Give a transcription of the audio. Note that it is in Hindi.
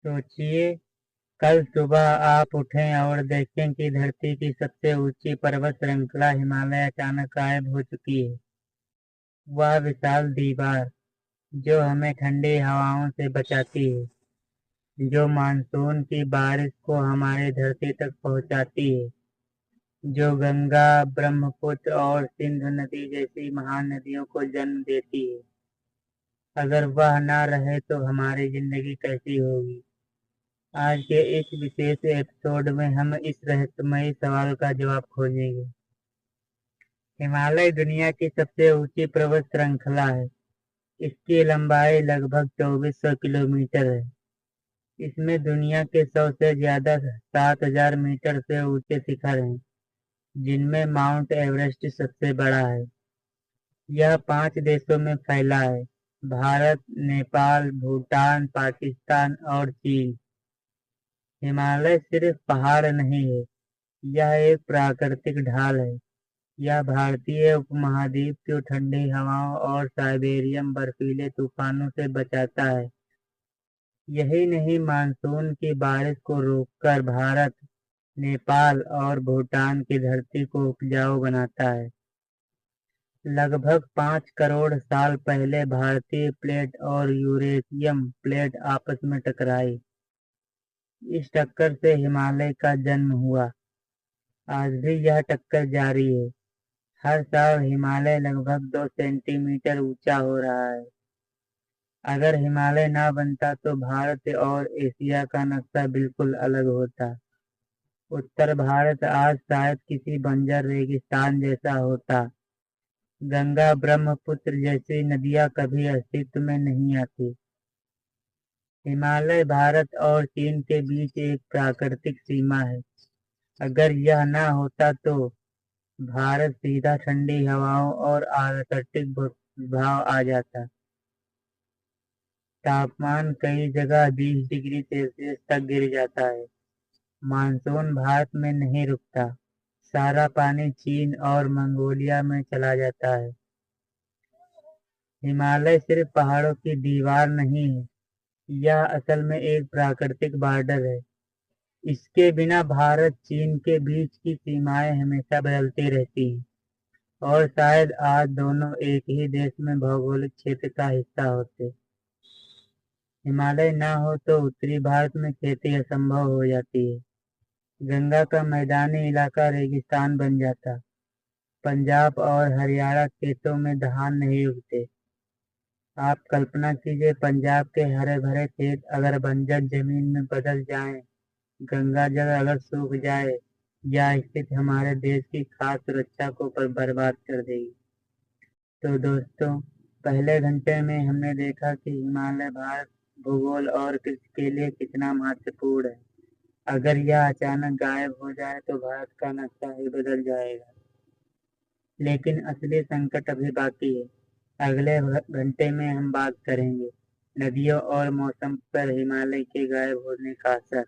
सोचिए, कल सुबह आप उठें और देखें कि धरती की सबसे ऊंची पर्वत श्रृंखला हिमालय अचानक गायब हो चुकी है। वह विशाल दीवार जो हमें ठंडी हवाओं से बचाती है, जो मानसून की बारिश को हमारी धरती तक पहुंचाती है, जो गंगा, ब्रह्मपुत्र और सिंधु नदी जैसी महान नदियों को जन्म देती है। अगर वह ना रहे तो हमारी जिंदगी कैसी होगी? आज के इस विशेष एपिसोड में हम इस रहस्यमयी सवाल का जवाब खोजेंगे। हिमालय दुनिया की सबसे ऊंची पर्वत श्रृंखला है। इसकी लंबाई लगभग 2400 किलोमीटर है। इसमें दुनिया के 100 से ज्यादा 7000 मीटर से ऊंचे शिखर हैं, जिनमें माउंट एवरेस्ट सबसे बड़ा है। यह 5 देशों में फैला है: भारत, नेपाल, भूटान, पाकिस्तान और चीन। हिमालय सिर्फ पहाड़ नहीं है, यह एक प्राकृतिक ढाल है। यह भारतीय उपमहाद्वीप को ठंडी हवाओं और साइबेरियन बर्फीले तूफानों से बचाता है। यही नहीं, मानसून की बारिश को रोककर भारत, नेपाल और भूटान की धरती को उपजाऊ बनाता है। लगभग 5 करोड़ साल पहले भारतीय प्लेट और यूरेशियन प्लेट आपस में टकराई। इस टक्कर से हिमालय का जन्म हुआ। आज भी यह टक्कर जारी है। हर साल हिमालय लगभग 2 सेंटीमीटर ऊंचा हो रहा है। अगर हिमालय ना बनता तो भारत और एशिया का नक्शा बिल्कुल अलग होता। उत्तर भारत आज शायद किसी बंजर रेगिस्तान जैसा होता। गंगा, ब्रह्मपुत्र जैसी नदियां कभी अस्तित्व में नहीं आती। हिमालय भारत और चीन के बीच एक प्राकृतिक सीमा है। अगर यह ना होता तो भारत सीधा ठंडी हवाओं और आर्कटिक प्रभाव आ जाता। तापमान कई जगह 20 डिग्री सेल्सियस तक गिर जाता है। मानसून भारत में नहीं रुकता। सारा पानी चीन और मंगोलिया में चला जाता है। हिमालय सिर्फ पहाड़ों की दीवार नहीं है, यह असल में एक प्राकृतिक बॉर्डर है। इसके बिना भारत चीन के बीच की सीमाएं हमेशा बदलती रहती हैं, और शायद आज दोनों एक ही देश में भौगोलिक क्षेत्र का हिस्सा होते। हिमालय ना हो तो उत्तरी भारत में खेती असंभव हो जाती है। गंगा का मैदानी इलाका रेगिस्तान बन जाता। पंजाब और हरियाणा खेतों में धान नहीं उगते। आप कल्पना कीजिए, पंजाब के हरे भरे खेत अगर बंजर जमीन में बदल जाएं, गंगा जल अगर सूख जाए, या स्थिति हमारे देश की खाद्य सुरक्षा को बर्बाद कर देगी। तो दोस्तों, पहले घंटे में हमने देखा कि हिमालय भारत, भूगोल और कृषि के लिए कितना महत्वपूर्ण है। अगर यह अचानक गायब हो जाए तो भारत का नक्शा ही बदल जाएगा। लेकिन असली संकट अभी बाकी है। अगले घंटे में हम बात करेंगे नदियों और मौसम पर हिमालय के गायब होने का असर।